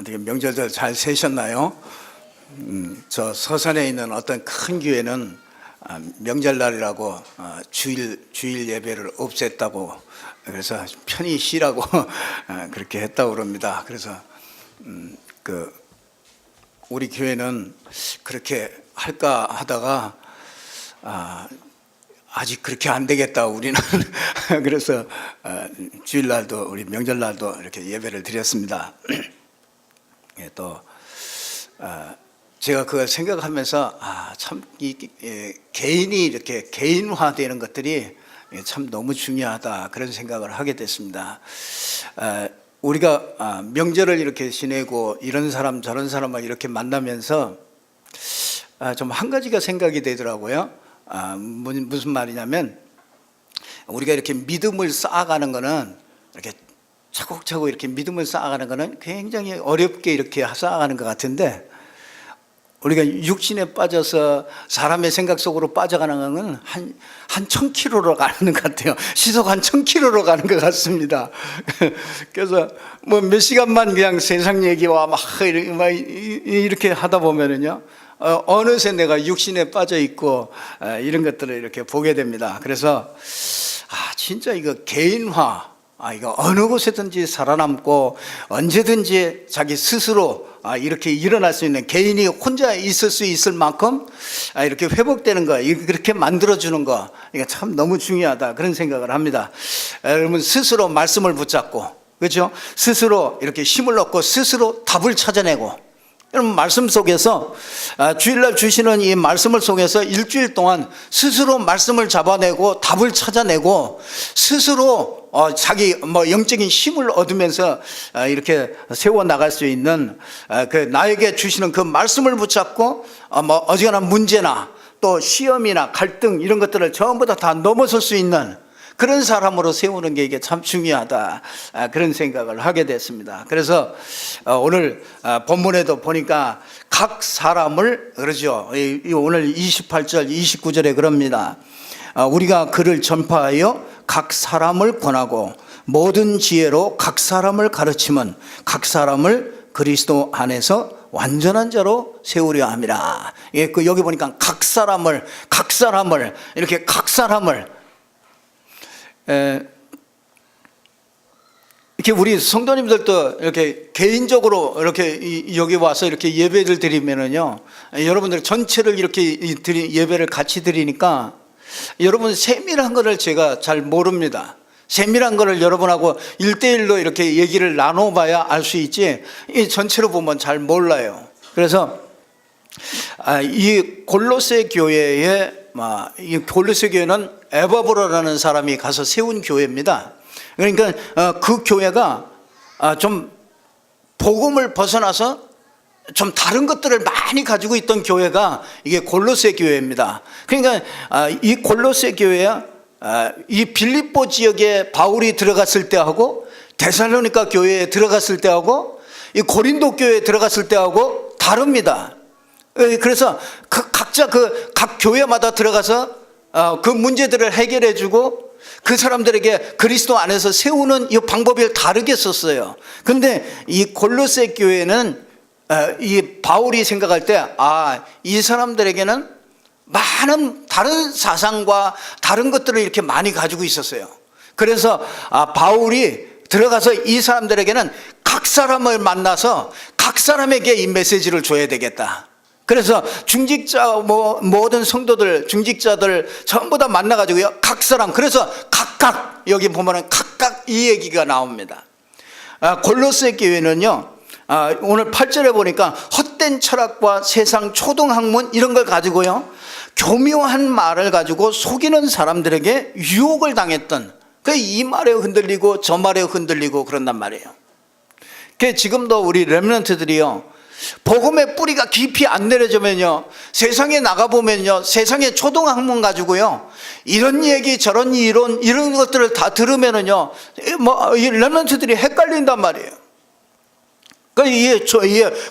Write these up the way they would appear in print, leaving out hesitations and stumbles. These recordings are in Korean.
어떻게 명절들 잘 세셨나요? 저 서산에 있는 어떤 큰 교회는 명절날이라고 주일 예배를 없앴다고, 그래서 편히 쉬라고 그렇게 했다고 그럽니다. 그래서 우리 교회는 그렇게 할까 하다가 아직 그렇게 안 되겠다 우리는. 그래서 주일날도 우리 명절날도 이렇게 예배를 드렸습니다. 또 제가 그걸 생각하면서 참 개인이 이렇게 개인화되는 것들이 참 너무 중요하다, 그런 생각을 하게 됐습니다. 우리가 명절을 이렇게 지내고 이런 사람 저런 사람을 이렇게 만나면서 좀 한 가지가 생각이 되더라고요. 무슨 말이냐면, 우리가 이렇게 믿음을 쌓아가는 거는, 이렇게 차곡차곡 이렇게 믿음을 쌓아가는 거는 굉장히 어렵게 이렇게 쌓아가는 것 같은데, 우리가 육신에 빠져서 사람의 생각 속으로 빠져가는 건 한 1000km로 가는 것 같아요. 시속 한 1000km로 가는 것 같습니다. 그래서 뭐 몇 시간만 그냥 세상 얘기와 막 이렇게 하다 보면은요, 어느새 내가 육신에 빠져 있고 이런 것들을 이렇게 보게 됩니다. 그래서 진짜 이거 개인화, 이거 어느 곳에든지 살아남고 언제든지 자기 스스로 이렇게 일어날 수 있는, 개인이 혼자 있을 수 있을 만큼 이렇게 회복되는 거, 그렇게 만들어주는 거, 이거 참 너무 중요하다, 그런 생각을 합니다. 여러분, 스스로 말씀을 붙잡고, 그렇죠? 스스로 이렇게 힘을 얻고 스스로 답을 찾아내고, 여러분, 말씀 속에서 주일날 주시는 이 말씀을 속에서 일주일 동안 스스로 말씀을 잡아내고 답을 찾아내고 스스로 자기 영적인 힘을 얻으면서 이렇게 세워 나갈 수 있는, 나에게 주시는 그 말씀을 붙잡고 어지간한 문제나 또 시험이나 갈등 이런 것들을 전부 다 넘어설 수 있는 그런 사람으로 세우는 게 이게 참 중요하다, 그런 생각을 하게 됐습니다. 그래서 오늘 본문에도 보니까 각 사람을, 그러죠, 오늘 28절 29절에 그럽니다. 우리가 그를 전파하여 각 사람을 권하고 모든 지혜로 각 사람을 가르치면 각 사람을 그리스도 안에서 완전한 자로 세우려 함이라. 여기 보니까 각 사람을 이렇게 각 사람을 이렇게 우리 성도님들도 이렇게 개인적으로 이렇게 여기 와서 이렇게 예배를 드리면은요, 여러분들 전체를 이렇게 예배를 같이 드리니까 여러분 세밀한 거를 제가 잘 모릅니다. 세밀한 거를 여러분하고 1대1로 이렇게 얘기를 나눠봐야 알 수 있지, 이 전체로 보면 잘 몰라요. 그래서 이 골로새 교회에, 이 골로새 교회는 에바브라라는 사람이 가서 세운 교회입니다. 그러니까 그 교회가 좀 복음을 벗어나서 좀 다른 것들을 많이 가지고 있던 교회가 이게 골로새 교회입니다. 그러니까 이 골로새 교회야, 이 빌립보 지역에 바울이 들어갔을 때하고 데살로니가 교회에 들어갔을 때하고 이 고린도 교회에 들어갔을 때하고 다릅니다. 그래서 각자 각 교회마다 들어가서 그 문제들을 해결해 주고 그 사람들에게 그리스도 안에서 세우는 이 방법을 다르게 썼어요. 근데 이 골로새 교회는 이 바울이 생각할 때 이 사람들에게는 많은 다른 사상과 다른 것들을 이렇게 많이 가지고 있었어요. 그래서 바울이 들어가서 이 사람들에게는 각 사람을 만나서 각 사람에게 이 메시지를 줘야 되겠다. 그래서 중직자, 모든 성도들, 중직자들 전부 다 만나가지고요, 각 사람, 그래서 각각, 여기 보면은 각각 이 얘기가 나옵니다. 골로새 교회는요, 오늘 8절에 보니까 헛된 철학과 세상 초등학문 이런 걸 가지고요, 교묘한 말을 가지고 속이는 사람들에게 유혹을 당했던, 이 말에 흔들리고 저 말에 흔들리고 그런단 말이에요. 지금도 우리 렘넌트들이요, 복음의 뿌리가 깊이 안 내려지면요, 세상에 나가보면요, 세상의 초등학문 가지고요, 이런 얘기 저런 이론 이런 것들을 다 들으면은요, 이 렘넌트들이 헷갈린단 말이에요. 이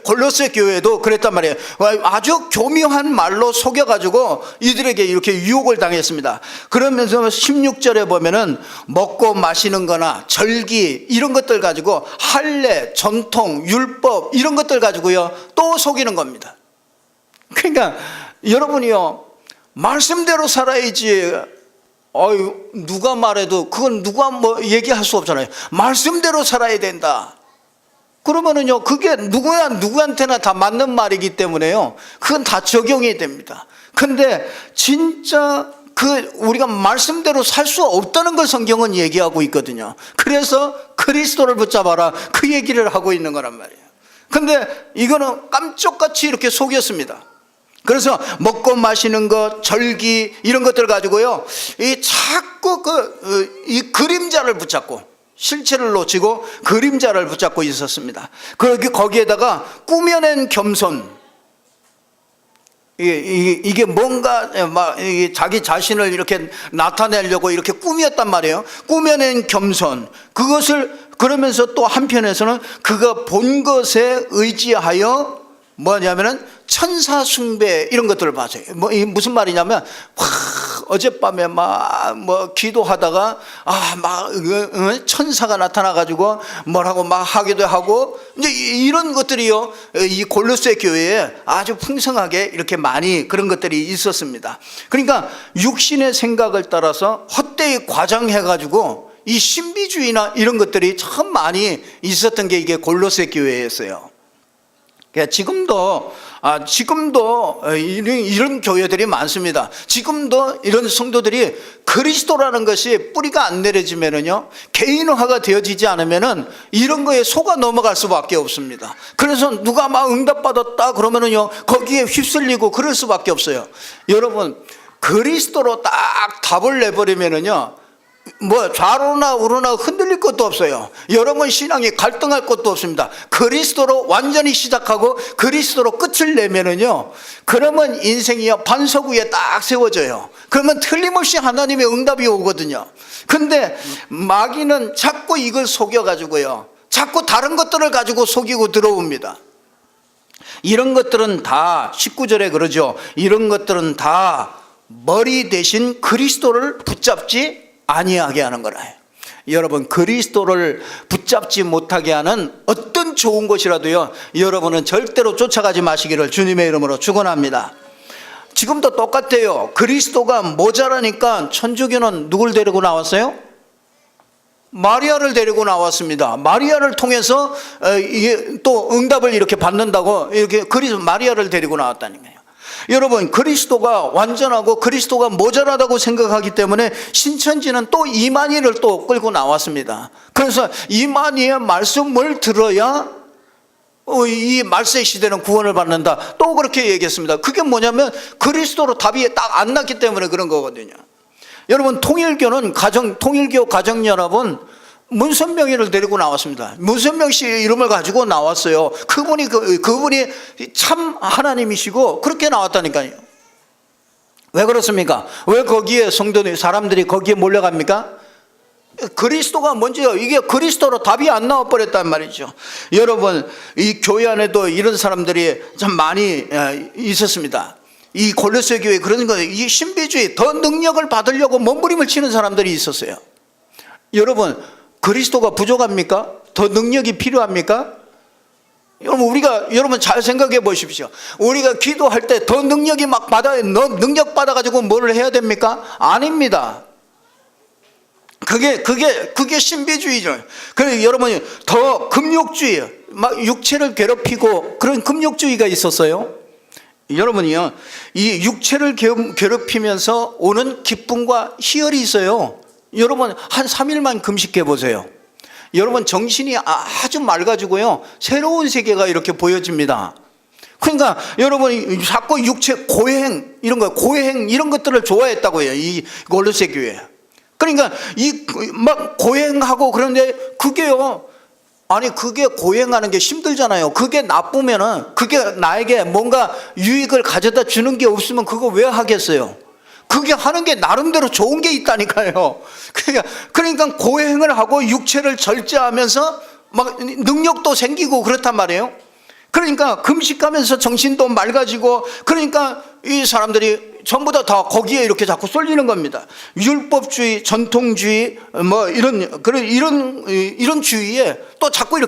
골로새 교회도 그랬단 말이에요. 아주 교묘한 말로 속여가지고 이들에게 이렇게 유혹을 당했습니다. 그러면서 16절에 보면은 먹고 마시는 거나 절기 이런 것들 가지고 할례, 전통, 율법 이런 것들 가지고요 또 속이는 겁니다. 그러니까 여러분이요 말씀대로 살아야지. 누가 말해도 그건 누가 뭐 얘기할 수 없잖아요. 말씀대로 살아야 된다. 그러면은요 그게 누구한테나 다 맞는 말이기 때문에요 그건 다 적용이 됩니다. 근데 진짜 우리가 말씀대로 살 수 없다는 걸 성경은 얘기하고 있거든요. 그래서 그리스도를 붙잡아라 그 얘기를 하고 있는 거란 말이에요. 근데 이거는 깜짝같이 이렇게 속였습니다. 그래서 먹고 마시는 것, 절기 이런 것들 가지고요 자꾸 이 그림자를 붙잡고 실체를 놓치고 그림자를 붙잡고 있었습니다. 거기에다가 꾸며낸 겸손, 이게 뭔가 자기 자신을 이렇게 나타내려고 이렇게 꾸몄단 말이에요. 꾸며낸 겸손, 그것을 그러면서 또 한편에서는 그가 본 것에 의지하여 뭐냐면은 천사 숭배 이런 것들을 봐서요. 무슨 말이냐면 어젯밤에 기도하다가 천사가 나타나 가지고 뭐라고 막 하기도 하고 이제 이런 것들이요 이 골로새 교회에 아주 풍성하게 이렇게 많이 그런 것들이 있었습니다. 그러니까 육신의 생각을 따라서 헛되이 과장해 가지고 이 신비주의나 이런 것들이 참 많이 있었던 게 이게 골로새 교회였어요. 지금도 이런 교회들이 많습니다. 지금도 이런 성도들이 그리스도라는 것이 뿌리가 안 내려지면은요 개인화가 되어지지 않으면은 이런 거에 속아 넘어갈 수밖에 없습니다. 그래서 누가 막 응답받았다 그러면은요 거기에 휩쓸리고 그럴 수밖에 없어요. 여러분 그리스도로 딱 답을 내버리면은요 좌로나 우로나 흔들릴 것도 없어요. 여러분 신앙이 갈등할 것도 없습니다. 그리스도로 완전히 시작하고 그리스도로 끝을 내면은요 그러면 인생이요 반석 위에 딱 세워져요. 그러면 틀림없이 하나님의 응답이 오거든요. 근데 마귀는 자꾸 이걸 속여가지고요 자꾸 다른 것들을 가지고 속이고 들어옵니다. 이런 것들은 다 19절에 그러죠. 이런 것들은 다 머리 대신 그리스도를 붙잡지 아니하게 하는 거라. 여러분 그리스도를 붙잡지 못하게 하는 어떤 좋은 것이라도요 여러분은 절대로 쫓아가지 마시기를 주님의 이름으로 축원합니다. 지금도 똑같아요. 그리스도가 모자라니까 천주교는 누굴 데리고 나왔어요? 마리아를 데리고 나왔습니다. 마리아를 통해서 또 응답을 이렇게 받는다고 이렇게 마리아를 데리고 나왔다는 거예요. 여러분 그리스도가 완전하고 그리스도가 모자라다고 생각하기 때문에 신천지는 또 이만희를 또 끌고 나왔습니다. 그래서 이만희의 말씀을 들어야 이 말세 시대는 구원을 받는다 또 그렇게 얘기했습니다. 그게 뭐냐면 그리스도로 답이 딱 안 났기 때문에 그런 거거든요. 여러분 통일교는 통일교 가정연합은 문선명이를 데리고 나왔습니다. 문선명 씨 이름을 가지고 나왔어요. 그분이 참 하나님이시고 그렇게 나왔다니까요. 왜 그렇습니까? 왜 거기에 사람들이 거기에 몰려갑니까? 그리스도가 먼저요. 이게 그리스도로 답이 안 나와 버렸단 말이죠. 여러분 이 교회 안에도 이런 사람들이 참 많이 있었습니다. 이 골로새 교회 그런 거, 이 신비주의 더 능력을 받으려고 몸부림을 치는 사람들이 있었어요. 여러분 그리스도가 부족합니까? 더 능력이 필요합니까? 여러분 잘 생각해 보십시오. 우리가 기도할 때 더 능력이 막 능력 받아가지고 뭘 해야 됩니까? 아닙니다. 그게 신비주의죠. 그래서 여러분이 더 금욕주의, 막 육체를 괴롭히고 그런 금욕주의가 있었어요. 여러분이요, 이 육체를 괴롭히면서 오는 기쁨과 희열이 있어요. 여러분 한 3일만 금식해 보세요. 여러분 정신이 아주 맑아지고요 새로운 세계가 이렇게 보여집니다. 그러니까 여러분이 자꾸 육체 고행 이런 것들을 좋아했다고요 이 골로새 교회. 그러니까 막 고행하고 그런데 그게요 그게 고행하는 게 힘들잖아요. 그게 나쁘면은 그게 나에게 뭔가 유익을 가져다 주는 게 없으면 그거 왜 하겠어요? 그게 하는 게 나름대로 좋은 게 있다니까요. 그러니까 고행을 하고 육체를 절제하면서 막 능력도 생기고 그렇단 말이에요. 그러니까 금식하면서 정신도 맑아지고, 그러니까 이 사람들이 전부 다 거기에 이렇게 자꾸 쏠리는 겁니다. 율법주의, 전통주의, 뭐 이런 주의에 또 자꾸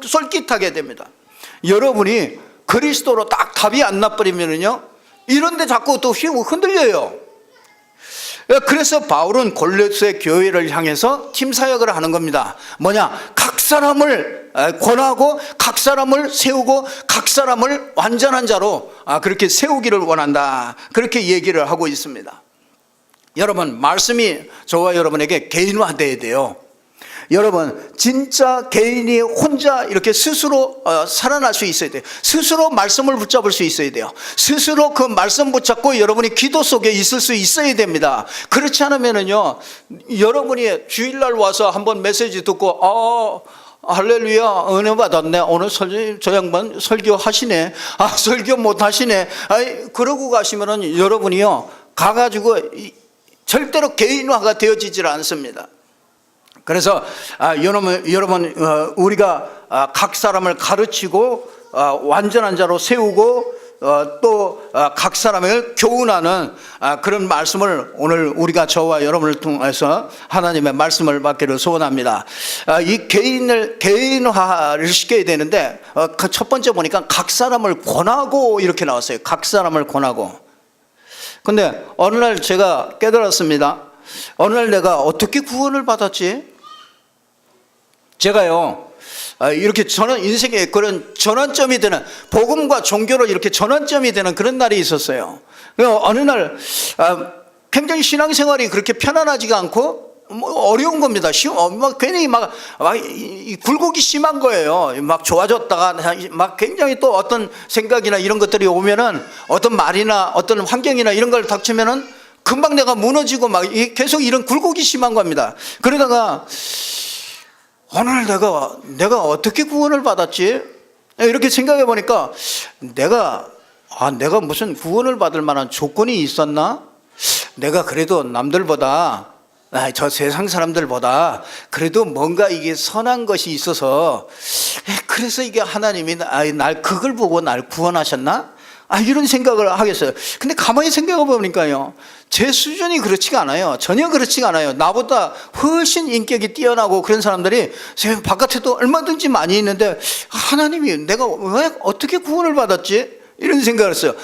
쏠깃하게 됩니다. 여러분이 그리스도로 딱 답이 안 나버리면은요, 이런데 자꾸 또 흔들려요. 그래서 바울은 골로새 교회를 향해서 팀 사역을 하는 겁니다. 뭐냐? 각 사람을 권하고, 각 사람을 세우고, 각 사람을 완전한 자로 그렇게 세우기를 원한다, 그렇게 얘기를 하고 있습니다. 여러분, 말씀이 저와 여러분에게 개인화되어야 돼요. 여러분, 진짜 개인이 혼자 이렇게 스스로 살아날 수 있어야 돼요. 스스로 말씀을 붙잡을 수 있어야 돼요. 스스로 그 말씀 붙잡고 여러분이 기도 속에 있을 수 있어야 됩니다. 그렇지 않으면은요, 여러분이 주일날 와서 한번 메시지 듣고 할렐루야, 은혜 받았네, 오늘 저 양반 설교하시네, 설교 못하시네, 그러고 가시면은 여러분이요, 가가지고 절대로 개인화가 되어지질 않습니다. 그래서 여러분, 우리가 각 사람을 가르치고 완전한 자로 세우고 또 각 사람을 교훈하는 그런 말씀을 오늘 우리가 저와 여러분을 통해서 하나님의 말씀을 받기를 소원합니다. 이 개인화를 시켜야 되는데, 그 첫 번째 보니까 각 사람을 권하고 이렇게 나왔어요. 각 사람을 권하고. 근데 어느 날 제가 깨달았습니다. 어느 날 내가 어떻게 구원을 받았지? 제가요, 이렇게 인생의 그런 전환점이 되는, 복음과 종교로 이렇게 전환점이 되는 그런 날이 있었어요. 어느 날 굉장히 신앙생활이 그렇게 편안하지가 않고 어려운 겁니다. 괜히 굴곡이 심한 거예요. 막 좋아졌다가 막 굉장히 또 어떤 생각이나 이런 것들이 오면은, 어떤 말이나 어떤 환경이나 이런 걸 닥치면은 금방 내가 무너지고 막 계속 이런 굴곡이 심한 겁니다. 그러다가 오늘 내가 어떻게 구원을 받았지? 이렇게 생각해 보니까 내가 무슨 구원을 받을 만한 조건이 있었나? 내가 그래도 남들보다, 저 세상 사람들보다 그래도 뭔가 이게 선한 것이 있어서, 그래서 이게 하나님이 그걸 보고 날 구원하셨나? 이런 생각을 하겠어요. 근데 가만히 생각해 보니까요, 제 수준이 그렇지가 않아요. 전혀 그렇지가 않아요. 나보다 훨씬 인격이 뛰어나고 그런 사람들이 바깥에도 얼마든지 많이 있는데, 하나님이 내가 왜 어떻게 구원을 받았지? 이런 생각을 했어요.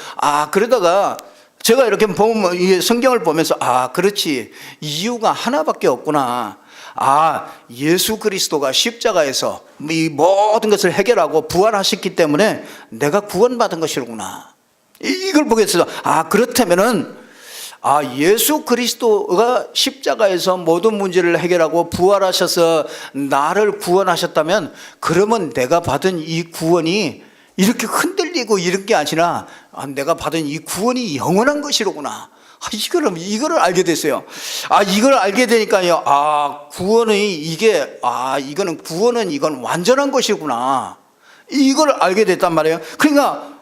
그러다가 제가 이렇게 보면, 성경을 보면서, 그렇지, 이유가 하나밖에 없구나. 예수 그리스도가 십자가에서 이 모든 것을 해결하고 부활하셨기 때문에 내가 구원받은 것이로구나. 이걸 보게 됐어요. 그렇다면은 예수 그리스도가 십자가에서 모든 문제를 해결하고 부활하셔서 나를 구원하셨다면, 그러면 내가 받은 이 구원이 이렇게 흔들리고 이런 게 아니라 내가 받은 이 구원이 영원한 것이로구나. 이거를 알게 됐어요. 이걸 알게 되니까요, 이건 완전한 것이구나. 이걸 알게 됐단 말이에요. 그러니까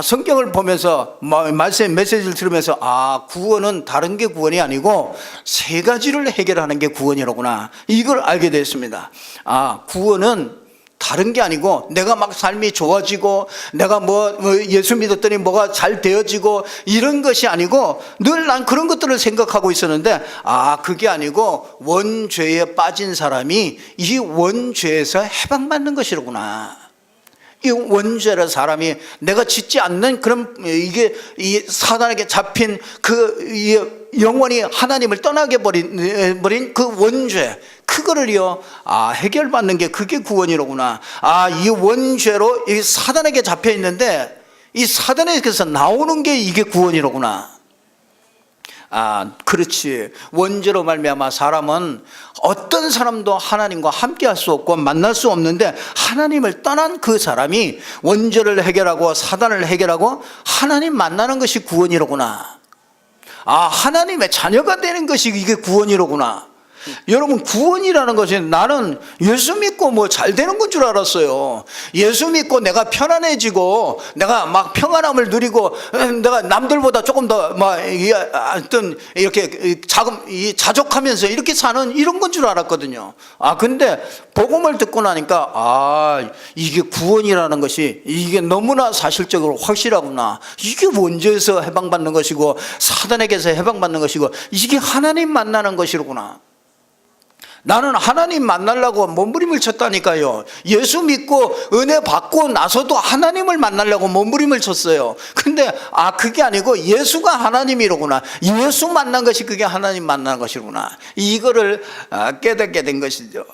성경을 보면서, 메시지를 들으면서, 구원은 다른 게 구원이 아니고 세 가지를 해결하는 게 구원이로구나, 이걸 알게 됐습니다. 구원은 다른 게 아니고 내가 막 삶이 좋아지고 내가 예수 믿었더니 뭐가 잘 되어지고 이런 것이 아니고, 늘 난 그런 것들을 생각하고 있었는데, 그게 아니고 원죄에 빠진 사람이 이 원죄에서 해방받는 것이로구나. 이 원죄라 사람이 내가 짓지 않는 그런, 이 사단에게 잡힌 영원히 하나님을 떠나게 버린 그 원죄, 그거를요, 해결받는 게 그게 구원이로구나. 이 원죄로 이 사단에게 잡혀 있는데 이 사단에게서 나오는 게 이게 구원이로구나. 그렇지. 원죄로 말미암아 사람은, 어떤 사람도 하나님과 함께 할 수 없고 만날 수 없는데, 하나님을 떠난 그 사람이 원죄를 해결하고 사단을 해결하고 하나님 만나는 것이 구원이로구나. 하나님의 자녀가 되는 것이 이게 구원이로구나. 여러분, 구원이라는 것이 나는 예수 믿고 뭐 잘 되는 건 줄 알았어요. 예수 믿고 내가 편안해지고 내가 막 평안함을 누리고 내가 남들보다 조금 더 막 어떤 이렇게 자족하면서 이렇게 사는 이런 건 줄 알았거든요. 근데 복음을 듣고 나니까 이게 구원이라는 것이 이게 너무나 사실적으로 확실하구나. 이게 원죄에서 해방받는 것이고 사단에게서 해방받는 것이고 이게 하나님 만나는 것이로구나. 나는 하나님 만나려고 몸부림을 쳤다니까요. 예수 믿고 은혜 받고 나서도 하나님을 만나려고 몸부림을 쳤어요. 근데 그게 아니고 예수가 하나님이로구나. 예수 만난 것이 그게 하나님 만난 것이구나. 이거를 깨닫게 된 것이죠.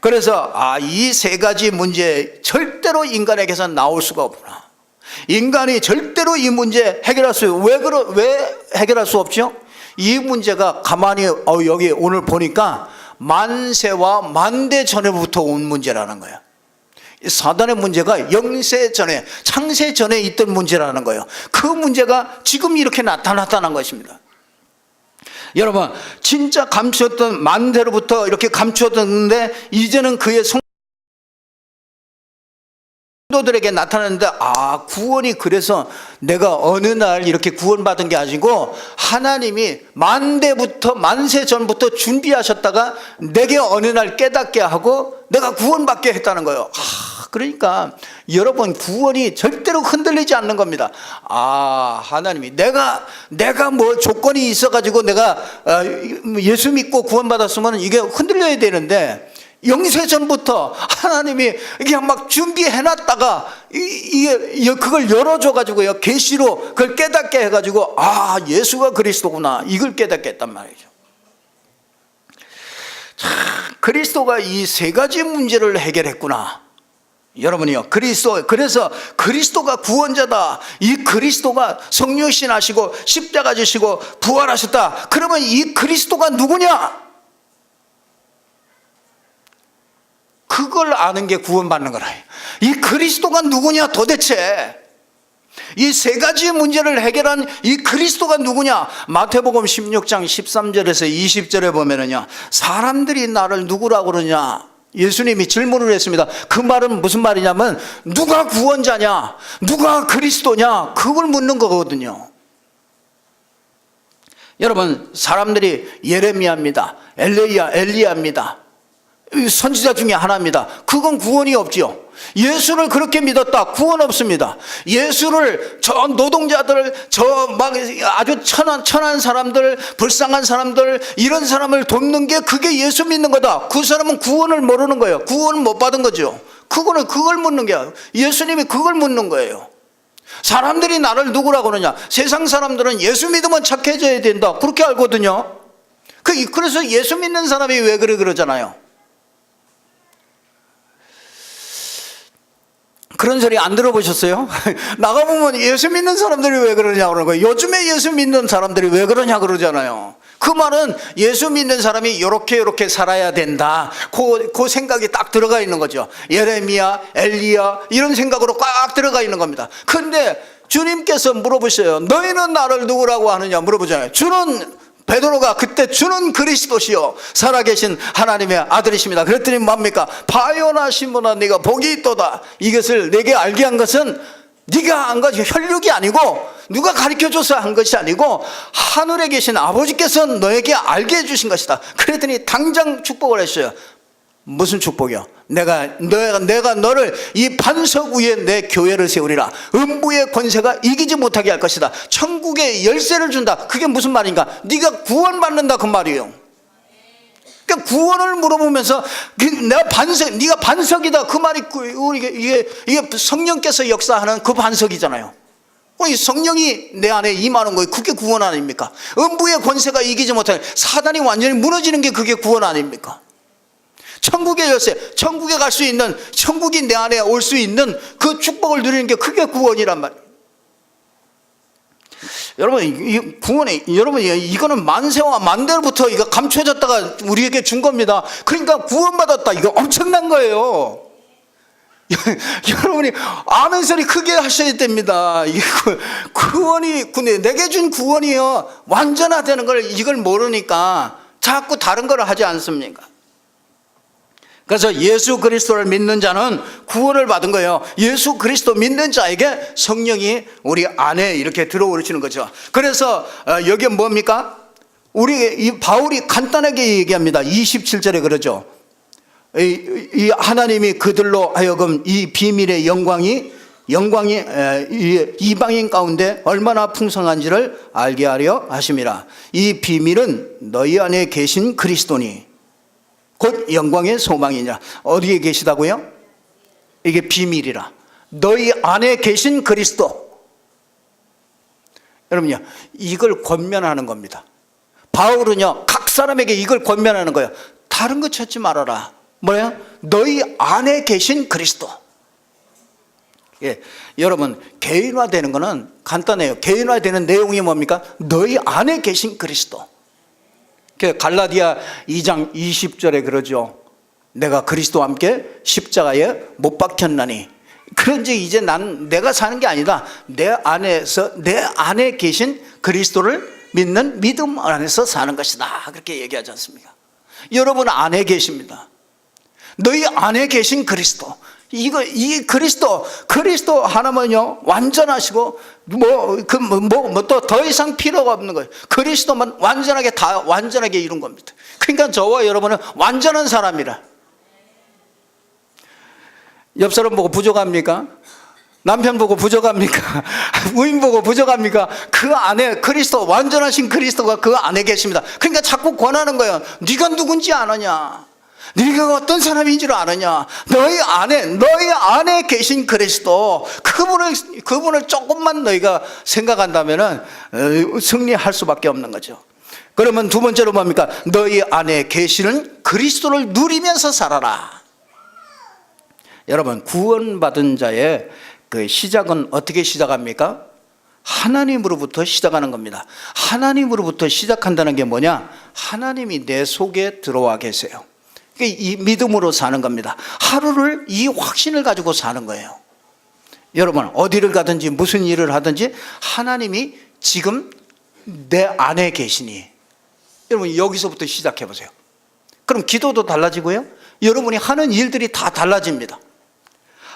그래서 이 세 가지 문제 절대로 인간에게서 나올 수가 없구나. 인간이 절대로 이 문제 해결할 수 왜 해결할 수 없죠? 이 문제가 가만히 여기 오늘 보니까 만세와 만대 전에부터 온 문제라는 거예요. 사단의 문제가 영세 전에, 창세 전에 있던 문제라는 거예요. 그 문제가 지금 이렇게 나타났다는 것입니다. 여러분, 진짜 감추었던 만대로부터 이렇게 감추었던데 이제는 그의 성도들에게 나타났는데 구원이 그래서 내가 어느 날 이렇게 구원받은 게 아니고 하나님이 만세 전부터 준비하셨다가 내게 어느 날 깨닫게 하고 내가 구원받게 했다는 거예요. 그러니까 여러분, 구원이 절대로 흔들리지 않는 겁니다. 하나님이 내가 뭐 조건이 있어가지고 내가 예수 믿고 구원받았으면 이게 흔들려야 되는데 영세전부터 하나님이 그냥 막 준비해놨다가 그걸 열어줘가지고요, 계시로 그걸 깨닫게 해가지고 예수가 그리스도구나, 이걸 깨닫게 했단 말이죠. 그리스도가 이 세 가지 문제를 해결했구나. 여러분이요, 그래서 그리스도가 구원자다. 이 그리스도가 성육신 하시고 십자가 지시고 부활하셨다. 그러면 이 그리스도가 누구냐? 그걸 아는 게 구원받는 거라. 이 그리스도가 누구냐 도대체? 이 세 가지 문제를 해결한 이 그리스도가 누구냐? 마태복음 16장 13절에서 20절에 보면은요, 사람들이 나를 누구라고 그러냐? 예수님이 질문을 했습니다. 그 말은 무슨 말이냐면 누가 구원자냐? 누가 그리스도냐? 그걸 묻는 거거든요. 여러분, 사람들이 예레미야입니다, 엘리야입니다, 선지자 중에 하나입니다. 그건 구원이 없지요. 예수를 그렇게 믿었다, 구원 없습니다. 예수를 저 노동자들, 막 아주 천한 사람들, 불쌍한 사람들, 이런 사람을 돕는 게 그게 예수 믿는 거다. 그 사람은 구원을 모르는 거예요. 구원을 못 받은 거죠. 그걸 묻는 게 예수님이 그걸 묻는 거예요. 사람들이 나를 누구라고 그러냐? 세상 사람들은 예수 믿으면 착해져야 된다, 그렇게 알거든요. 그래서 예수 믿는 사람이 왜 그러잖아요. 그런 소리 안 들어보셨어요? 나가보면 예수 믿는 사람들이 왜 그러냐고 그러는 거예요. 요즘에 예수 믿는 사람들이 왜 그러냐 그러잖아요. 그 말은 예수 믿는 사람이 이렇게 살아야 된다, 그 생각이 딱 들어가 있는 거죠. 예레미야, 엘리야 이런 생각으로 꽉 들어가 있는 겁니다. 그런데 주님께서 물어보셔요. 너희는 나를 누구라고 하느냐 물어보잖아요. 베드로가 그때 주는 그리스도시요 살아계신 하나님의 아들이십니다. 그랬더니 뭡니까? 바요나 시몬아, 네가 복이 있도다. 이것을 내게 알게 한 것은 네가 한 것이 혈육이 아니고 누가 가르쳐줘서 한 것이 아니고 하늘에 계신 아버지께서 너에게 알게 해주신 것이다. 그랬더니 당장 축복을 했어요. 무슨 축복이요? 내가 너를 이 반석 위에 내 교회를 세우리라. 음부의 권세가 이기지 못하게 할 것이다. 천국의 열쇠를 준다. 그게 무슨 말인가? 네가 구원받는다, 그 말이에요. 그러니까 구원을 물어보면서 네가 반석이다, 그 말이 이게 성령께서 역사하는 그 반석이잖아요. 성령이 내 안에 임하는 거예요. 그게 구원 아닙니까? 음부의 권세가 이기지 못하게, 사단이 완전히 무너지는 게 그게 구원 아닙니까? 천국의 열쇠, 천국에 갈 수 있는, 천국이 내 안에 올 수 있는 그 축복을 누리는 게 그게 구원이란 말이에요. 여러분, 이거는 만세와 만대로부터 이거 감춰졌다가 우리에게 준 겁니다. 그러니까 구원받았다, 이거 엄청난 거예요. 여러분이 아멘 소리 크게 하셔야 됩니다. 구원이 내게 준 구원이요 완전하다는 걸 이걸 모르니까 자꾸 다른 걸 하지 않습니까? 그래서 예수 그리스도를 믿는 자는 구원을 받은 거예요. 예수 그리스도 믿는 자에게 성령이 우리 안에 이렇게 들어오시는 거죠. 그래서 여기 뭡니까? 이 바울이 간단하게 얘기합니다. 27절에 그러죠. 이 하나님이 그들로 하여금 이 비밀의 영광이 이방인 가운데 얼마나 풍성한지를 알게 하려 하심이라. 이 비밀은 너희 안에 계신 그리스도니 곧 영광의 소망이냐. 어디에 계시다고요? 이게 비밀이라. 너희 안에 계신 그리스도. 여러분요, 이걸 권면하는 겁니다. 바울은요, 각 사람에게 이걸 권면하는 거예요. 다른 거 찾지 말아라. 뭐야? 너희 안에 계신 그리스도. 예, 여러분, 개인화되는 거는 간단해요. 개인화되는 내용이 뭡니까? 너희 안에 계신 그리스도. 갈라디아 2장 20절에 그러죠. 내가 그리스도와 함께 십자가에 못 박혔나니. 그런지 이제 내가 사는 게 아니다. 내 안에 계신 그리스도를 믿는 믿음 안에서 사는 것이다. 그렇게 얘기하지 않습니까? 여러분 안에 계십니다. 너희 안에 계신 그리스도. 이 그리스도 하나만요, 완전하시고, 또 더 이상 필요가 없는 거예요. 그리스도만 완전하게 이룬 겁니다. 그러니까 저와 여러분은 완전한 사람이라. 옆 사람 보고 부족합니까? 남편 보고 부족합니까? 부인 보고 부족합니까? 그 안에 그리스도, 완전하신 그리스도가 그 안에 계십니다. 그러니까 자꾸 권하는 거예요. 네가 누군지 아느냐? 네가 어떤 사람인지를 아느냐? 너희 안에 계신 그리스도, 그분을 조금만 너희가 생각한다면은 승리할 수밖에 없는 거죠. 그러면 두 번째로 뭡니까? 너희 안에 계시는 그리스도를 누리면서 살아라. 여러분, 구원받은 자의 그 시작은 어떻게 시작합니까? 하나님으로부터 시작하는 겁니다. 하나님으로부터 시작한다는 게 뭐냐? 하나님이 내 속에 들어와 계세요. 이 믿음으로 사는 겁니다. 하루를 이 확신을 가지고 사는 거예요. 여러분, 어디를 가든지 무슨 일을 하든지 하나님이 지금 내 안에 계시니, 여러분 여기서부터 시작해 보세요. 그럼 기도도 달라지고요, 여러분이 하는 일들이 다 달라집니다.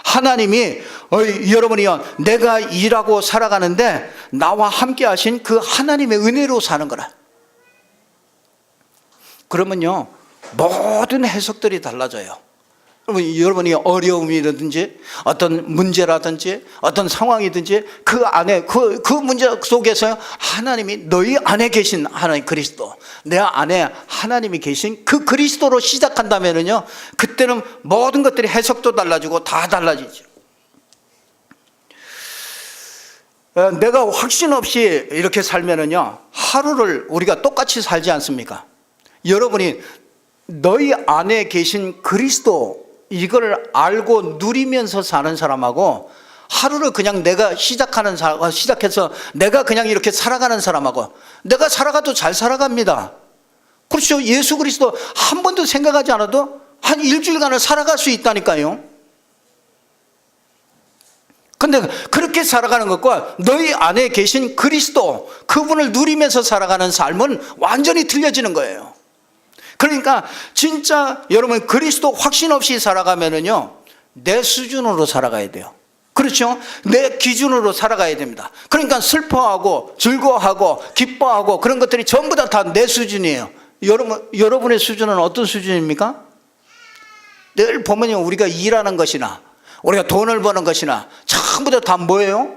하나님이 여러분이요, 내가 일하고 살아가는데 나와 함께 하신 그 하나님의 은혜로 사는 거라. 그러면요, 모든 해석들이 달라져요. 여러분이 어려움이라든지 어떤 문제라든지 어떤 상황이든지 그 안에 그 문제 속에서 하나님이 너희 안에 계신 하나님 그리스도, 내 안에 하나님이 계신 그 그리스도로 시작한다면요, 그때는 모든 것들이 해석도 달라지고 다 달라지죠. 내가 확신 없이 이렇게 살면은요, 하루를 우리가 똑같이 살지 않습니까? 여러분이 너희 안에 계신 그리스도, 이걸 알고 누리면서 사는 사람하고, 하루를 그냥 내가 시작해서 내가 그냥 이렇게 살아가는 사람하고, 내가 살아가도 잘 살아갑니다. 그렇죠. 예수 그리스도 한 번도 생각하지 않아도 한 일주일간을 살아갈 수 있다니까요. 근데 그렇게 살아가는 것과 너희 안에 계신 그리스도, 그분을 누리면서 살아가는 삶은 완전히 틀려지는 거예요. 그러니까 진짜 여러분 그리스도 확신 없이 살아가면은요, 내 수준으로 살아가야 돼요. 그렇죠? 내 기준으로 살아가야 됩니다. 그러니까 슬퍼하고 즐거워하고 기뻐하고 그런 것들이 전부 다 내 수준이에요. 여러분의 수준은 어떤 수준입니까? 늘 보면요, 우리가 일하는 것이나 우리가 돈을 버는 것이나 전부 다 뭐예요?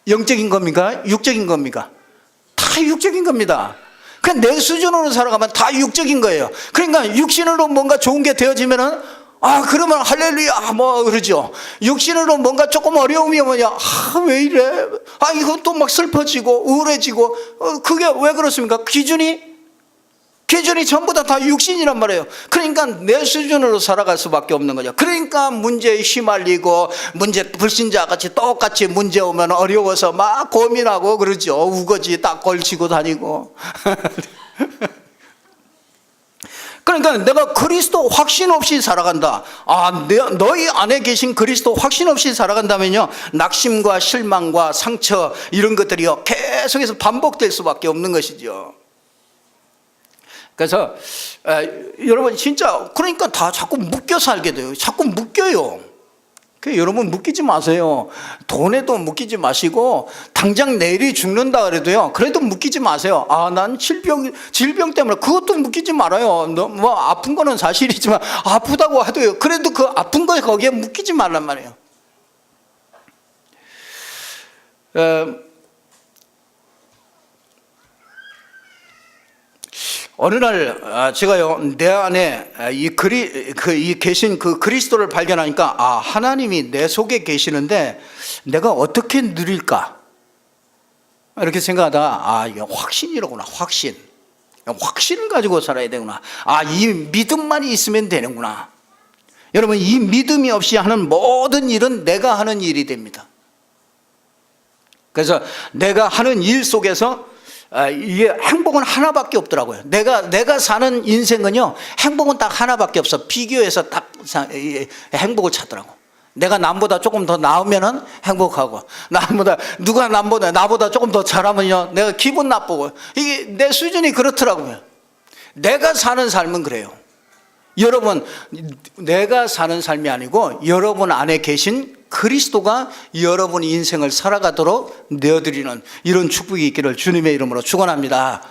영적인 겁니까? 육적인 겁니까? 다 육적인 겁니다. 그냥 내 수준으로 살아가면 다 육적인 거예요. 그러니까 육신으로 뭔가 좋은 게 되어지면은, 그러면 할렐루야 그러죠. 육신으로 뭔가 조금 어려움이 오면 왜 이래? 이것도 막 슬퍼지고 우울해지고. 그게 왜 그렇습니까? 기준이 전부 다 육신이란 말이에요. 그러니까 내 수준으로 살아갈 수밖에 없는 거죠. 그러니까 문제에 휘말리고, 불신자 같이 똑같이 문제 오면 어려워서 막 고민하고 그러죠. 우거지 딱 걸치고 다니고. 그러니까 내가 그리스도 확신 없이 살아간다. 너희 안에 계신 그리스도 확신 없이 살아간다면요, 낙심과 실망과 상처 이런 것들이요, 계속해서 반복될 수밖에 없는 것이죠. 그래서 여러분 진짜 그러니까 다 자꾸 묶여 살게 돼요. 자꾸 묶여요. 여러분 묶이지 마세요. 돈에도 묶이지 마시고 당장 내일이 죽는다 그래도요. 그래도 묶이지 마세요. 난 질병 때문에 그것도 묶이지 말아요. 뭐 아픈 거는 사실이지만 아프다고 해도요. 그래도 그 아픈 거에 거기에 묶이지 말란 말이에요. 어느 날 제가요 내 안에 이 계신 그 그리스도를 발견하니까 하나님이 내 속에 계시는데 내가 어떻게 누릴까 이렇게 생각하다가 이게 확신이로구나. 확신을 가지고 살아야 되구나. 이 믿음만이 있으면 되는구나. 여러분 이 믿음이 없이 하는 모든 일은 내가 하는 일이 됩니다. 그래서 내가 하는 일 속에서 이게 행복은 하나밖에 없더라고요. 내가 사는 인생은요 행복은 딱 하나밖에 없어. 비교해서 딱 행복을 찾더라고. 내가 남보다 조금 더 나으면은 행복하고, 누가 나보다 조금 더 잘하면요 내가 기분 나쁘고, 이게 내 수준이 그렇더라고요. 내가 사는 삶은 그래요. 여러분 내가 사는 삶이 아니고 여러분 안에 계신 그리스도가 여러분 인생을 살아가도록 내어드리는 이런 축복이 있기를 주님의 이름으로 축원합니다.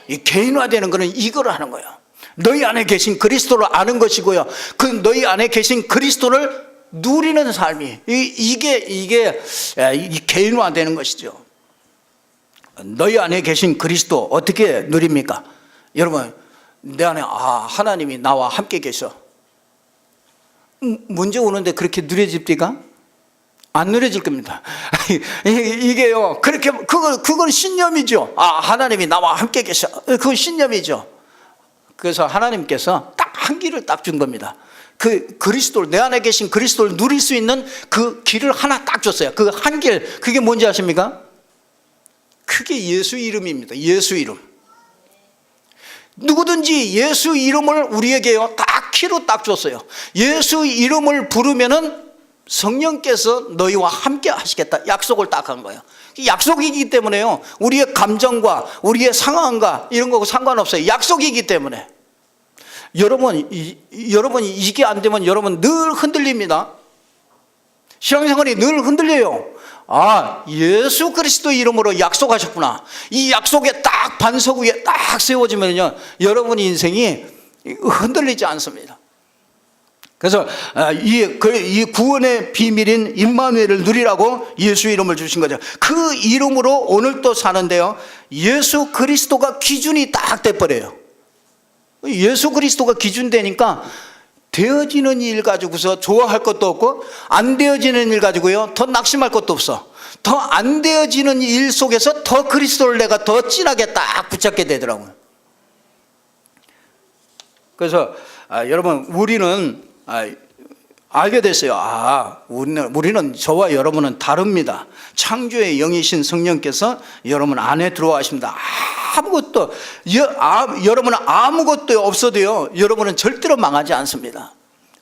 이 개인화되는 것은 이걸 하는 거예요. 너희 안에 계신 그리스도를 아는 것이고요, 그 너희 안에 계신 그리스도를 누리는 삶이 이게 개인화되는 것이죠. 너희 안에 계신 그리스도 어떻게 누립니까? 여러분 내 안에 하나님이 나와 함께 계셔. 문제 오는데 그렇게 누려집니까? 안 누려질 겁니다. 이게요 그렇게 그건 신념이죠. 하나님이 나와 함께 계셔. 그건 신념이죠. 그래서 하나님께서 딱 한 길을 딱 준 겁니다. 그 그리스도를, 내 안에 계신 그리스도를 누릴 수 있는 그 길을 하나 딱 줬어요. 그 한 길, 그게 뭔지 아십니까? 그게 예수 이름입니다. 예수 이름. 누구든지 예수 이름을 우리에게요 딱 키로 딱 줬어요. 예수 이름을 부르면은 성령께서 너희와 함께 하시겠다 약속을 딱 한 거예요. 약속이기 때문에요 우리의 감정과 우리의 상황과 이런 거하고 상관없어요. 약속이기 때문에. 여러분이 이게 안 되면 여러분 늘 흔들립니다. 신앙생활이 늘 흔들려요. 예수 그리스도 이름으로 약속하셨구나. 이 약속에 딱 반석 위에 딱 세워지면요 여러분 인생이 흔들리지 않습니다. 그래서 이 구원의 비밀인 임마누엘을 누리라고 예수 이름을 주신 거죠. 그 이름으로 오늘 또 사는데요 예수 그리스도가 기준이 딱 돼버려요. 예수 그리스도가 기준 되니까 되어지는 일 가지고서 좋아할 것도 없고, 안 되어지는 일 가지고요 더 낙심할 것도 없어. 더 안 되어지는 일 속에서 더 그리스도를 내가 더 진하게 딱 붙잡게 되더라고요. 그래서 여러분 우리는 알게 됐어요. 우리는 저와 여러분은 다릅니다. 창조의 영이신 성령께서 여러분 안에 들어와십니다. 여러분은 아무것도 없어도요 여러분은 절대로 망하지 않습니다.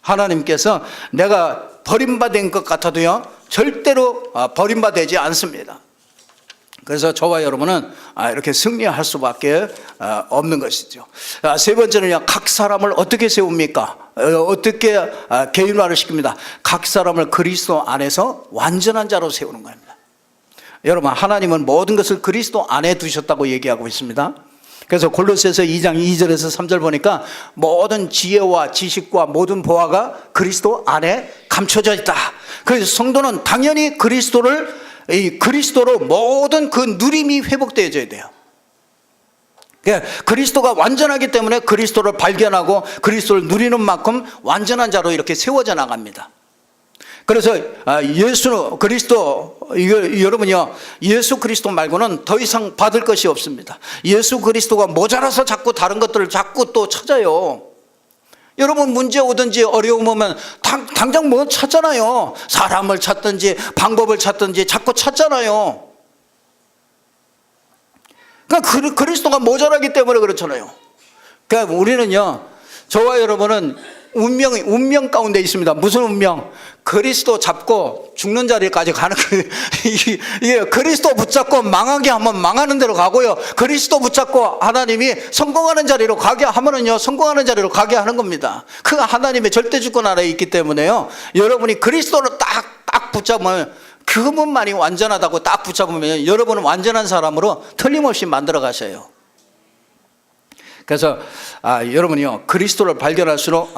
하나님께서 내가 버림받은 것 같아도요 절대로 버림받지 않습니다. 그래서 저와 여러분은 이렇게 승리할 수밖에 없는 것이죠. 세 번째는요 각 사람을 어떻게 세웁니까? 어떻게 개인화를 시킵니다. 각 사람을 그리스도 안에서 완전한 자로 세우는 겁니다. 여러분 하나님은 모든 것을 그리스도 안에 두셨다고 얘기하고 있습니다. 그래서 골로새서 2장 2절에서 3절 보니까 모든 지혜와 지식과 모든 보화가 그리스도 안에 감춰져 있다. 그래서 성도는 당연히 그리스도로 모든 그 누림이 회복되어져야 돼요. 그리스도가 완전하기 때문에 그리스도를 발견하고 그리스도를 누리는 만큼 완전한 자로 이렇게 세워져 나갑니다. 그래서 예수 그리스도, 여러분요 예수 그리스도 말고는 더 이상 받을 것이 없습니다. 예수 그리스도가 모자라서 자꾸 다른 것들을 자꾸 또 찾아요. 여러분 문제 오든지 어려움 오면 당장 뭐 찾잖아요. 사람을 찾든지 방법을 찾든지 자꾸 찾잖아요. 그러니까 그리스도가 모자라기 때문에 그렇잖아요. 그러니까 우리는요 저와 여러분은 운명 가운데 있습니다. 무슨 운명? 그리스도 잡고 죽는 자리까지 가는 거예요. 이게 그리스도 붙잡고 망하게 하면 망하는 대로 가고요. 그리스도 붙잡고 하나님이 성공하는 자리로 가게 하면은요, 성공하는 자리로 가게 하는 겁니다. 그 하나님의 절대 주권 아래에 있기 때문에요. 여러분이 그리스도를 딱 붙잡으면, 그분만이 완전하다고 딱 붙잡으면 여러분은 완전한 사람으로 틀림없이 만들어 가셔요. 그래서 여러분이요, 그리스도를 발견할수록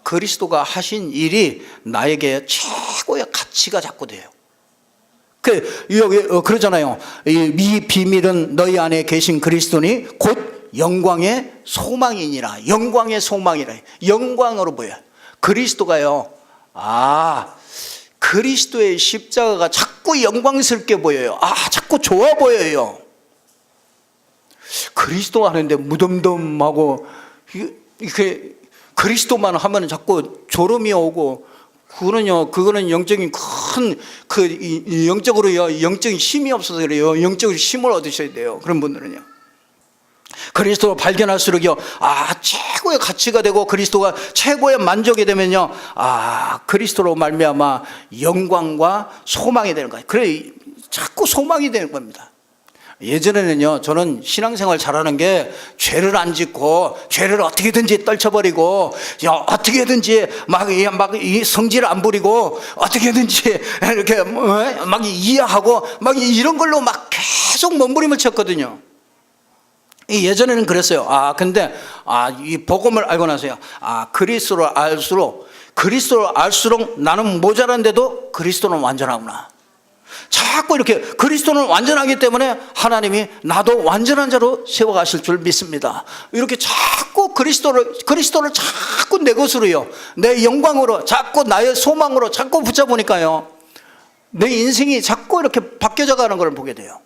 그리스도가 하신 일이 나에게 최고의 가치가 자꾸 돼요. 여기 그러잖아요. 이 비밀은 너희 안에 계신 그리스도니 곧 영광의 소망이니라. 영광의 소망이라. 영광으로 보여요. 그리스도가요, 그리스도의 십자가가 자꾸 영광스럽게 보여요. 자꾸 좋아 보여요. 그리스도 하는데 무덤덤하고, 이렇게 그리스도만 하면 자꾸 졸음이 오고, 그거는 영적인 영적으로요, 영적인 힘이 없어서 그래요. 영적인 힘을 얻으셔야 돼요. 그런 분들은요. 그리스도를 발견할수록요, 최고의 가치가 되고 그리스도가 최고의 만족이 되면요, 그리스도로 말미암아 영광과 소망이 되는 거예요. 그래, 자꾸 소망이 되는 겁니다. 예전에는요, 저는 신앙생활 잘하는 게 죄를 안 짓고 죄를 어떻게든지 떨쳐버리고 어떻게든지 막 성질 안 부리고 어떻게든지 이렇게 막 이해하고 막 이런 걸로 막 계속 몸부림을 쳤거든요. 예전에는 그랬어요. 근데 이 복음을 알고 나서요, 그리스도를 알수록 나는 모자란데도 그리스도는 완전하구나. 자꾸 이렇게 그리스도는 완전하기 때문에 하나님이 나도 완전한 자로 세워가실 줄 믿습니다. 이렇게 자꾸 그리스도를 자꾸 내 것으로요, 내 영광으로, 자꾸 나의 소망으로 자꾸 붙잡으니까요, 내 인생이 자꾸 이렇게 바뀌어져 가는 걸 보게 돼요.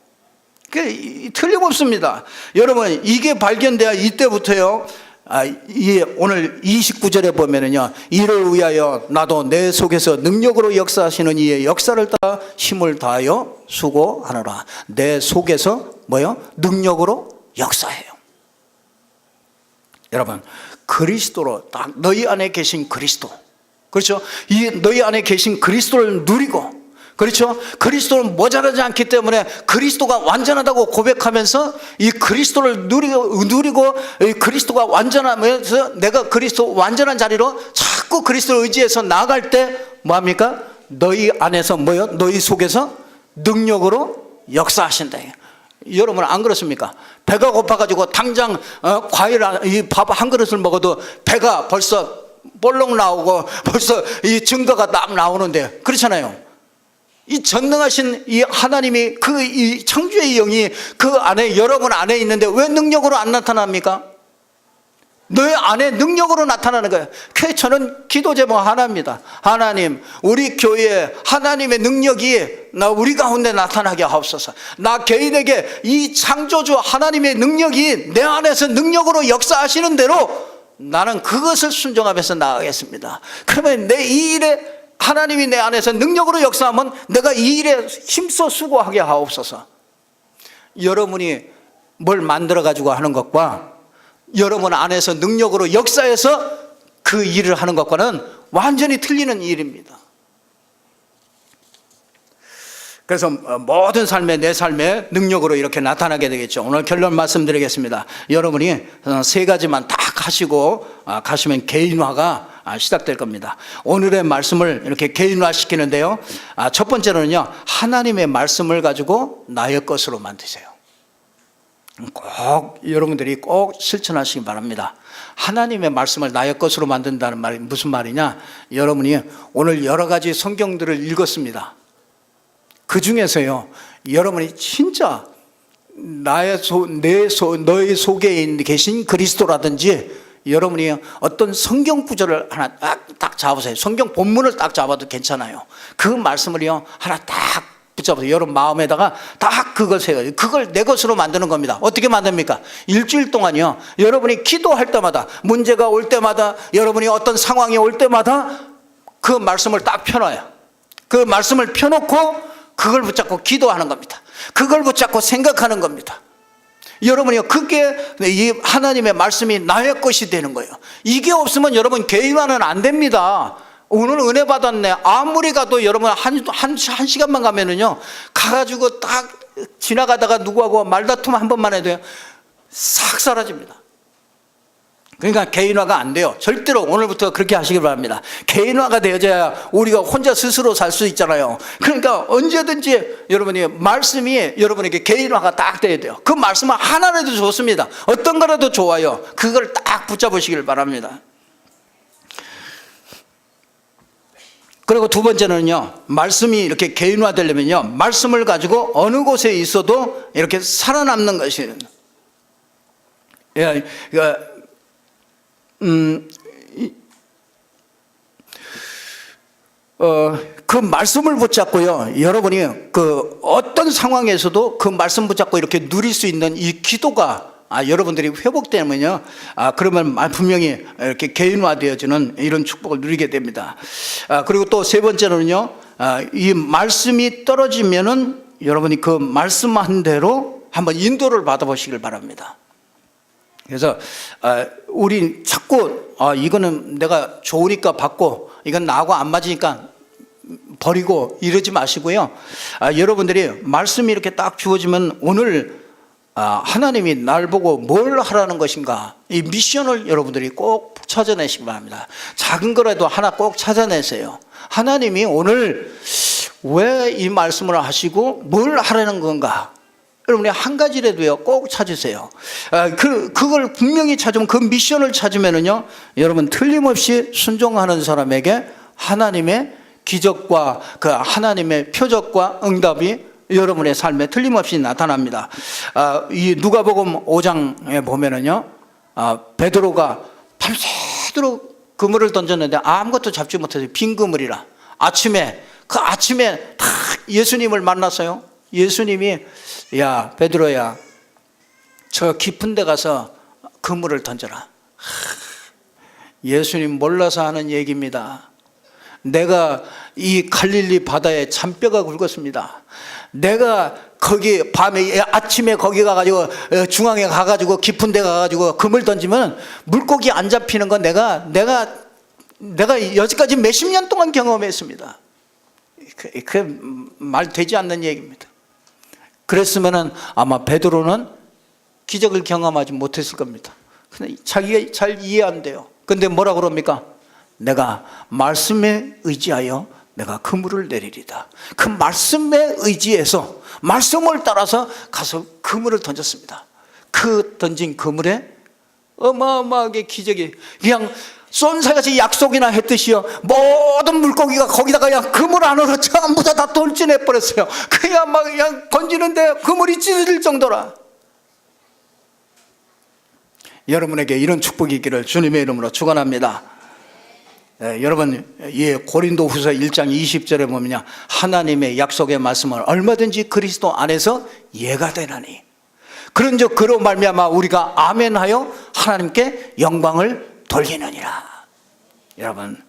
틀림없습니다. 여러분, 이게 발견돼야 이때부터요, 오늘 29절에 보면은요, 이를 위하여 나도 내 속에서 능력으로 역사하시는 이의 역사를 따라 힘을 다하여 수고하노라. 내 속에서 능력으로 역사해요. 여러분, 그리스도로 딱 너희 안에 계신 그리스도, 그렇죠? 너희 안에 계신 그리스도를 누리고, 그렇죠? 그리스도는 모자라지 않기 때문에 그리스도가 완전하다고 고백하면서 이 그리스도를 누리고 그리스도가 완전하면서 내가 그리스도 완전한 자리로 자꾸 그리스도를 의지해서 나아갈 때 뭐합니까? 너희 안에서 너희 속에서 능력으로 역사하신다. 여러분 안 그렇습니까? 배가 고파가지고 당장 밥 한 그릇을 먹어도 배가 벌써 볼록 나오고 벌써 이 증거가 딱 나오는데, 그렇잖아요. 이 전능하신 이 하나님이 이 창조의 영이 그 안에, 여러분 안에 있는데 왜 능력으로 안 나타납니까? 너의 안에 능력으로 나타나는 거예요. 그래서 저는 기도 제목 하나입니다. 하나님, 우리 교회에 하나님의 능력이 우리 가운데 나타나게 하옵소서. 나 개인에게 이 창조주 하나님의 능력이 내 안에서 능력으로 역사하시는 대로 나는 그것을 순종하면서 나아가겠습니다. 그러면 내 이 일에 하나님이 내 안에서 능력으로 역사하면 내가 이 일에 힘써 수고하게 하옵소서. 여러분이 뭘 만들어 가지고 하는 것과 여러분 안에서 능력으로 역사해서 그 일을 하는 것과는 완전히 틀리는 일입니다. 그래서 모든 내 삶의 능력으로 이렇게 나타나게 되겠죠. 오늘 결론 말씀드리겠습니다. 여러분이 세 가지만 딱 하시고 가시면 개인화가 시작될 겁니다. 오늘의 말씀을 이렇게 개인화시키는데요, 첫 번째로는요, 하나님의 말씀을 가지고 나의 것으로 만드세요. 꼭 여러분들이 꼭 실천하시기 바랍니다. 하나님의 말씀을 나의 것으로 만든다는 말이 무슨 말이냐? 여러분이 오늘 여러 가지 성경들을 읽었습니다. 그 중에서요, 여러분이 진짜 너희 속에 계신 그리스도라든지, 여러분이 어떤 성경 구절을 하나 딱 잡으세요. 성경 본문을 딱 잡아도 괜찮아요. 그 말씀을요, 하나 딱 붙잡아서 여러분 마음에다가 딱 그걸 세워요. 그걸 내 것으로 만드는 겁니다. 어떻게 만듭니까? 일주일 동안요, 여러분이 기도할 때마다, 문제가 올 때마다, 여러분이 어떤 상황이 올 때마다 그 말씀을 딱 펴놔요. 그 말씀을 펴놓고 그걸 붙잡고 기도하는 겁니다. 그걸 붙잡고 생각하는 겁니다. 여러분이 그게 이 하나님의 말씀이 나의 것이 되는 거예요. 이게 없으면 여러분 개인화는 안 됩니다. 오늘 은혜 받았네. 아무리 가도 여러분 한 시간만 가면은요, 가가지고 딱 지나가다가 누구하고 말다툼 한 번만 해도요, 싹 사라집니다. 그러니까 개인화가 안 돼요. 절대로 오늘부터 그렇게 하시길 바랍니다. 개인화가 되어져야 우리가 혼자 스스로 살 수 있잖아요. 그러니까 언제든지 여러분이 말씀이 여러분에게 개인화가 딱 돼야 돼요. 그 말씀은 하나라도 좋습니다. 어떤 거라도 좋아요. 그걸 딱 붙잡으시길 바랍니다. 그리고 두 번째는요, 말씀이 이렇게 개인화되려면요, 말씀을 가지고 어느 곳에 있어도 이렇게 살아남는 것이에요. 그 말씀을 붙잡고요, 여러분이 그 어떤 상황에서도 그 말씀 붙잡고 이렇게 누릴 수 있는 이 기도가 여러분들이 회복되면요, 그러면 분명히 이렇게 개인화되어지는 이런 축복을 누리게 됩니다. 그리고 또 세 번째는요, 이 말씀이 떨어지면은 여러분이 그 말씀한 대로 한번 인도를 받아보시길 바랍니다. 그래서 우리 자꾸 이거는 내가 좋으니까 받고 이건 나하고 안 맞으니까 버리고 이러지 마시고요, 여러분들이 말씀이 이렇게 딱 주어지면 오늘 하나님이 날 보고 뭘 하라는 것인가, 이 미션을 여러분들이 꼭 찾아내시기 바랍니다. 작은 거라도 하나 꼭 찾아내세요. 하나님이 오늘 왜 이 말씀을 하시고 뭘 하라는 건가, 여러분이 한 가지라도요 꼭 찾으세요. 그걸 분명히 찾으면, 그 미션을 찾으면은요, 여러분 틀림없이 순종하는 사람에게 하나님의 기적과 그 하나님의 표적과 응답이 여러분의 삶에 틀림없이 나타납니다. 이 누가복음 5장에 보면은요, 베드로가 밤새도록 그물을 던졌는데 아무것도 잡지 못해서 빈 그물이라. 아침에 딱 예수님을 만났어요. 예수님이, 야 베드로야, 저 깊은 데 가서 그물을 던져라. 예수님 몰라서 하는 얘기입니다. 내가 이 갈릴리 바다에 잔뼈가 굵었습니다. 내가 거기 아침에 거기 가가지고 중앙에 가가지고 깊은 데 가가지고 그물 던지면 물고기 안 잡히는 건 내가 여지까지 몇십 년 동안 경험했습니다. 그 말 되지 않는 얘기입니다. 그랬으면은 아마 베드로는 기적을 경험하지 못했을 겁니다. 근데 자기가 잘 이해 안 돼요. 근데 뭐라 그럽니까? 내가 말씀에 의지하여 내가 그물을 내리리다. 그 말씀에 의지해서 말씀을 따라서 가서 그물을 던졌습니다. 그 던진 그물에 어마어마하게 기적이, 그냥 쏜살같이 약속이나 했듯이요, 모든 물고기가 거기다가 그냥 그물 안으로 전부 다 돌진해 버렸어요. 그냥 던지는데 그물이 찢어질 정도라. 여러분에게 이런 축복이 있기를 주님의 이름으로 축원합니다. 여러분, 고린도후서 1장 20절에 보면요, 하나님의 약속의 말씀은 얼마든지 그리스도 안에서 예가 되나니 그런즉 그로 말미암아 우리가 아멘하여 하나님께 영광을 돌리느니라. 여러분,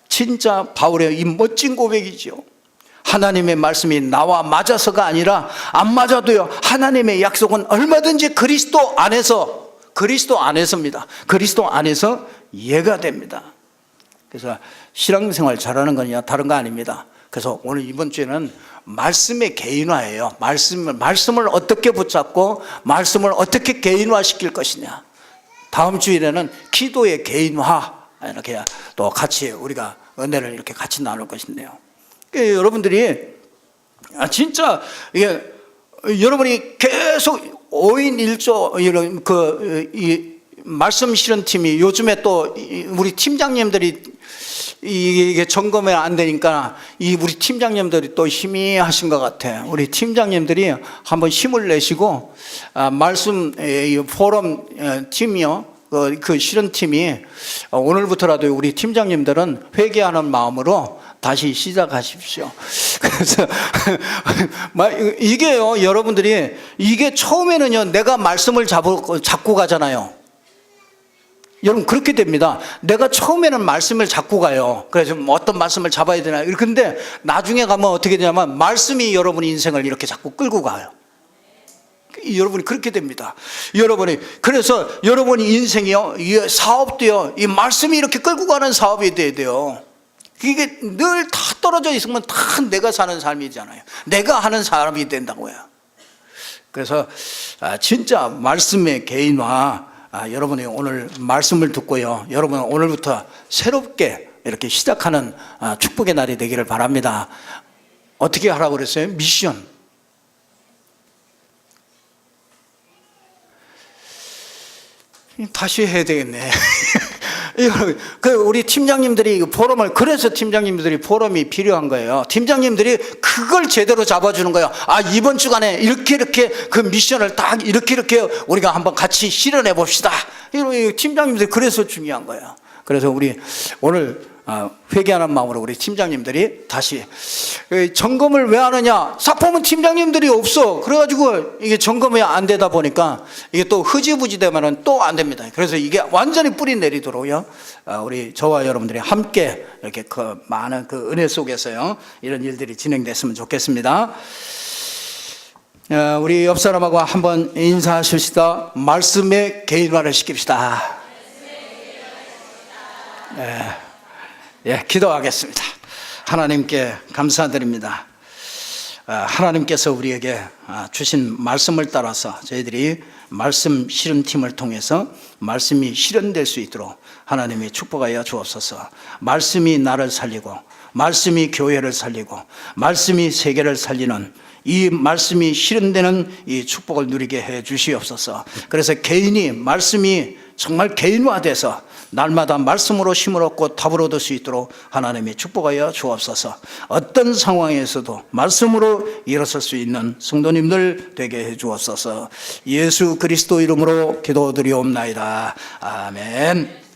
진짜 바울의 이 멋진 고백이죠. 하나님의 말씀이 나와 맞아서가 아니라 안 맞아도요, 하나님의 약속은 얼마든지 그리스도 안에서입니다. 그리스도 안에서 예가 됩니다. 그래서 신앙생활 잘하는 거냐 다른 거 아닙니다. 그래서 오늘 이번 주에는 말씀의 개인화예요. 말씀을 어떻게 붙잡고 말씀을 어떻게 개인화시킬 것이냐. 다음 주일에는 기도의 개인화, 이렇게 또 같이 우리가 은혜를 이렇게 같이 나눌 것인데요. 그러니까 여러분들이 진짜 이게 여러분이 계속 5인 1조 이런 이 말씀 실현팀이 요즘에 또 우리 팀장님들이 이게 점검이 안 되니까 우리 팀장님들이 또 힘이 하신 것 같아. 우리 팀장님들이 한번 힘을 내시고 말씀 포럼 팀이요, 그 실현팀이 오늘부터라도 우리 팀장님들은 회개하는 마음으로 다시 시작하십시오. 그래서 이게요, 여러분들이 이게 처음에는요, 내가 말씀을 잡고 가잖아요. 여러분, 그렇게 됩니다. 내가 처음에는 말씀을 잡고 가요. 그래서 어떤 말씀을 잡아야 되나. 근데 나중에 가면 어떻게 되냐면 말씀이 여러분 인생을 이렇게 자꾸 끌고 가요. 여러분이 그렇게 됩니다. 여러분이 그래서 여러분이 인생이요, 이 사업도요, 이 말씀이 이렇게 끌고 가는 사업이 돼야 돼요. 이게 늘 다 떨어져 있으면 다 내가 사는 삶이잖아요. 내가 하는 사람이 된다고요. 그래서 진짜 말씀의 개인화, 여러분이 오늘 말씀을 듣고요, 여러분 오늘부터 새롭게 이렇게 시작하는 축복의 날이 되기를 바랍니다. 어떻게 하라고 그랬어요? 미션. 다시 해야 되겠네. 우리 팀장님들이 포럼을, 그래서 팀장님들이 포럼이 필요한 거예요. 팀장님들이 그걸 제대로 잡아주는 거예요. 이번 주간에 이렇게 그 미션을 딱 이렇게 우리가 한번 같이 실현해 봅시다. 팀장님들이 그래서 중요한 거예요. 그래서 우리 오늘 회개하는 마음으로 우리 팀장님들이 다시 점검을 왜 하느냐? 사포문 팀장님들이 없어. 그래가지고 이게 점검이 안 되다 보니까 이게 또 흐지부지 되면은 또 안 됩니다. 그래서 이게 완전히 뿌리 내리도록요, 우리 저와 여러분들이 함께 이렇게 그 많은 그 은혜 속에서요, 이런 일들이 진행됐으면 좋겠습니다. 우리 옆 사람하고 한번 인사하십시다. 말씀의 개인화를 시킵시다. 기도하겠습니다. 하나님께 감사드립니다. 하나님께서 우리에게 주신 말씀을 따라서 저희들이 말씀 실현팀을 통해서 말씀이 실현될 수 있도록 하나님이 축복하여 주옵소서. 말씀이 나를 살리고, 말씀이 교회를 살리고, 말씀이 세계를 살리는 이 말씀이 실현되는 이 축복을 누리게 해 주시옵소서. 그래서 개인이 말씀이 정말 개인화돼서 날마다 말씀으로 힘을 얻고 답을 얻을 수 있도록 하나님이 축복하여 주옵소서. 어떤 상황에서도 말씀으로 일어설 수 있는 성도님들 되게 해 주옵소서. 예수 그리스도 이름으로 기도드리옵나이다. 아멘.